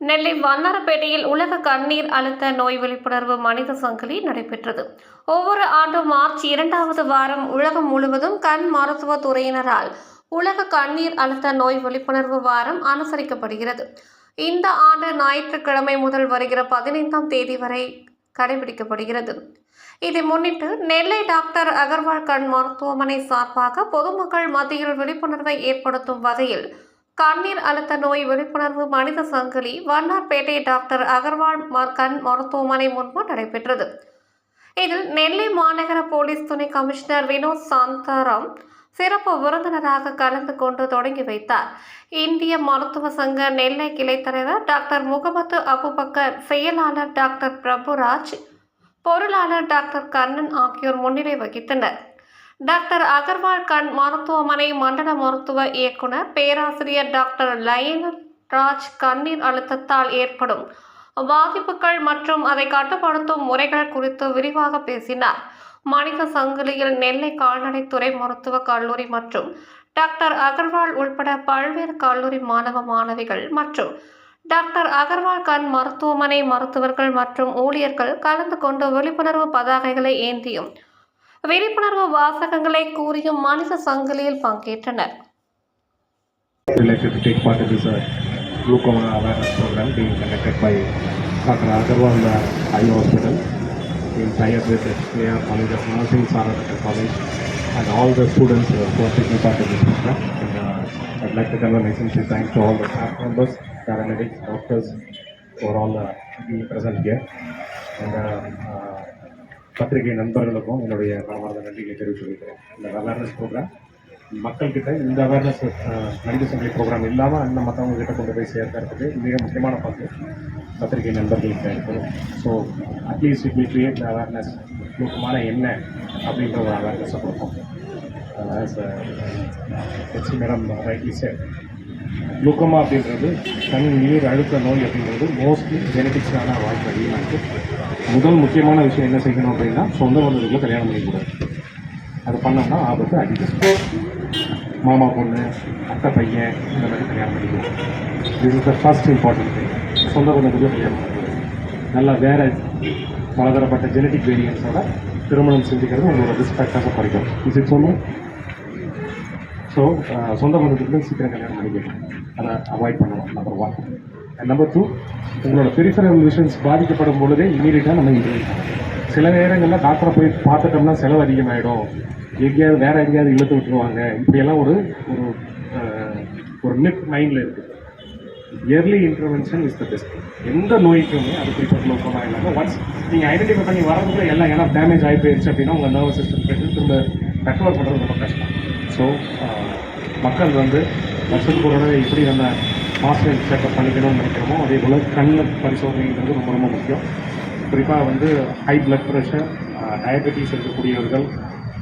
நெல்லை வண்ணாரப்பேட்டையில் உலக கண்ணீர் அழுத்த நோய் விழிப்புணர்வு மனித சங்கிலி நடைபெற்றது. ஒவ்வொரு ஆண்டும் மார்ச் 2வது வாரம் உலகம் முழுவதும் கண் மருத்துவ துறையினரால் உலக கண்ணீர் அழுத்த நோய் விழிப்புணர்வு வாரம் அனுசரிக்கப்படுகிறது. இந்த ஆண்டு ஞாயிற்றுக்கிழமை முதல் வருகிற 15ஆம் தேதி வரை கடைபிடிக்கப்படுகிறது. இதை முன்னிட்டு நெல்லை டாக்டர் அகர்வால் கண் மருத்துவமனை சார்பாக பொதுமக்கள் மத்தியில் விழிப்புணர்வை ஏற்படுத்தும் வகையில் கண்ணீர் அழுத்த நோய் விழிப்புணர்வு மனித சங்கிலி வண்ணார்பேட்டை டாக்டர் அகர்வால் கண் மருத்துவமனை முன்பு நடைபெற்றது. இதில் நெல்லை மாநகர போலீஸ் துணை கமிஷனர் வினோத் சாந்தாராம் சிறப்பு விருந்தினராக கலந்து கொண்டு தொடங்கி வைத்தார். இந்திய மருத்துவ சங்க நெல்லை கிளை தலைவர் டாக்டர் முகமது அபுபக்கர், செயலாளர் டாக்டர் பிரபுராஜ், பொருளாளர் டாக்டர் கண்ணன் ஆகியோர் முன்னிலை வகித்தனர். டாக்டர் அகர்வால் கண் மருத்துவமனை மண்டல மருத்துவ இயக்குனர் பேராசிரியர் டாக்டர் லயனல் ராஜ் கண்ணீர் அழுத்தத்தால் ஏற்படும் பாதிப்புகள் மற்றும் அதை கட்டுப்படுத்தும் முறைகள் குறித்து விரிவாக பேசினார். மனித சங்கிலியில் நெல்லை கால்நடைத்துறை மருத்துவக் கல்லூரி மற்றும் டாக்டர் அகர்வால் உள்பட பல்வேறு கல்லூரி மாணவ மாணவிகள் மற்றும் டாக்டர் அகர்வால் கண் மருத்துவமனை மருத்துவர்கள் மற்றும் ஊழியர்கள் கலந்து கொண்டு விழிப்புணர்வு பதாகைகளை ஏந்தியும் விழிப்புணர்வு வாசகங்களை கூறியும் மனித சங்கிலியில் பங்கேற்றனர். Related to take part in this glaucoma awareness program being conducted by Dr. Agarwal Eye Hospital in tie-up with SKR College of Nursing, Saranaka College, and all the students who are taking part in this program. And, I'd like to convey my sincere thanks to all the staff members, paramedics, doctors, who are all being present here. And பத்திரிகை நண்பர்களுக்கும் என்னுடைய மனமார்ந்த நன்றிகளை தெரிவித்துக்கிறேன். இந்த awareness program மக்கள்கிட்ட இந்த awareness மனித சங்கிலி ப்ரோக்ராம் இல்லாமல் இன்னும் மற்றவங்க கிட்ட கொண்டு போய் சேர்க்கறதுக்கு மிக முக்கியமான பங்கு பத்திரிகை நண்பர்களுக்கு இருக்குது. So at least it will create the awareness. முக்கியமான என்ன அப்படின்ற ஒரு அவேர்னஸை கொடுப்போம். மேடம் ரைட்லி சார், குளுக்கோமா அப்படின்றது கண் நீர் அழுத்த நோய் அப்படின்றது மோஸ்ட்லி ஜெனடிக்ஸான வாய்ப்பு அதிகமாக இருக்குது. முதல் முக்கியமான விஷயம் என்ன செய்யணும் அப்படின்னா, சொந்த பந்தத்துக்குள்ளே கல்யாணம் பண்ணிக்கூடாது. அது பண்ணோம்னா ஆபத்து அதிகம். மாமா பொண்ணு, அத்தை பையன், இந்த மாதிரி கல்யாணம் பண்ணிக்கூடாது. This is the first important thing. சொந்த பந்தத்துக்குள்ளே கல்யாணம் பண்ணிக்கூடாது. நல்லா வேறு பலதரப்பட்ட ஜெனட்டிக் வேரியன்ஸோட திருமணம் செஞ்சுக்கிறது உங்களோட ரிஸ்க் ஃபேக்டர்ஸை குறைக்கும். இஸ் இட் சொன்னோம். ஸோ சொந்த பந்தத்துக்குள்ளே சீக்கிரம் கல்யாணம் பண்ணிக்கணும். அதை அவாய்ட் பண்ணணும். நம்பர் 1. அண்ட் நம்பர் 2, உங்களோட பெரிஃபரல் விஷன்ஸ் பாதிக்கப்படும் பொழுதே இமீடியட்டாக நம்ம இன்டர்வியூ பண்ணணும். சில நேரங்களில் டாக்டரை போய் பார்த்துட்டோம்னா செலவு அதிகமாகிடும், எங்கேயாவது வேறு எங்கேயாவது இழுத்து விட்டுருவாங்க, இப்படியெல்லாம் ஒரு ஒரு மித் மைண்டில் இருக்குது. Early intervention is the best. எந்த நோய்க்குமே அது குறிப்பிட்ட நோக்கமாக இல்லாமல் ஒன்ஸ் நீங்கள் ஐடென்டிஃபை பண்ணி வரதுக்குள்ள எல்லாம் ஏன்னா டேமேஜ் ஆகி போயிடுச்சு அப்படின்னா உங்கள் நர்வஸ் சிஸ்டம் திரும்ப ரெக்கவர் பண்ணுறது ரொம்ப கஷ்டம். ஸோ மக்கள் வருஷத்துக்கு ஒரு தடவை எப்படி நம்ம மாஸ்டர் செக்அப் பண்ணிக்கணும்னு நினைக்கிறோமோ அதே போல் கண் பரிசோதனைங்கிறது ரொம்ப ரொம்ப முக்கியம். குறிப்பாக ஹை பிளட் ப்ரெஷர், டயபெட்டிஸ் இருக்கக்கூடியவர்கள்,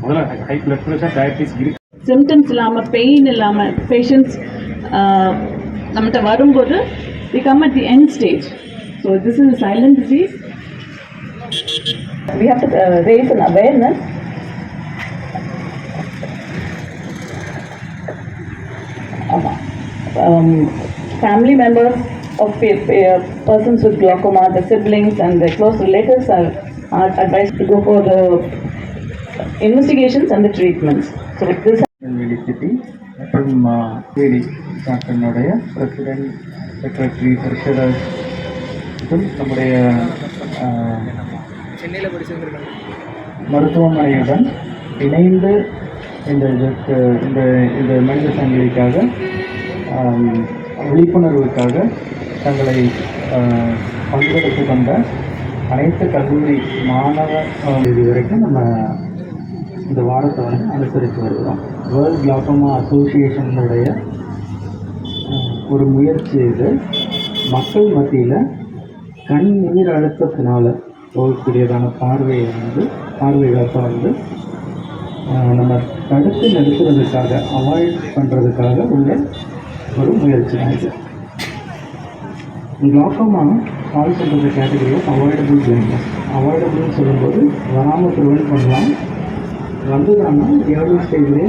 முதல்ல ஹை பிளட் ப்ரெஷர், டயபெட்டிஸ் இருக்கு சிம்டம்ஸ் இல்லாமல் பெயின் இல்லாமல் பேஷண்ட்ஸ் நம்மகிட்ட வரும்போது we come at the end stage. So this is a silent disease. We have to raise an awareness. Family members of persons with glaucoma, the siblings and their close relatives are advised to go for the investigations and the treatments. So this மற்றும் கேடி டாக்டர்னுடைய president, secretary, treasurer மற்றும் நம்முடைய மருத்துவமனையுடன் இணைந்து இந்த மனித சங்கிலிக்காக விழிப்புணர்வுக்காக தங்களை பங்கெடுத்து கொண்ட அனைத்து கல்லூரி மாணவ இது வரைக்கும் நம்ம இந்த வாரத்தை அனுசரித்து வருகிறோம். வேர்ல்ட் கிளாக்கோமா அசோசியேஷனுடைய ஒரு முயற்சி இது. மக்கள் மத்தியில் கண் நீர் அழுத்தத்தினால் போகக்கூடியதான பார்வையிழப்பை நம்ம தடுத்து நிறுத்துறதுக்காக, அவாய்ட் பண்ணுறதுக்காக உள்ள ஒரு முயற்சி தான் இது. கிளாக்கோமா ஃபால்ஸ் பண்ணுற கேட்டகரி ஆஃப் அவாய்டபுள் பிளைண்ட்னஸ். அவாய்டபுள்னு சொல்லும்போது வராமல் ப்ரிவென்ட் பண்ணலாம், வந்ததுன்னா ஏர்லி ஸ்டேஜ்லேயே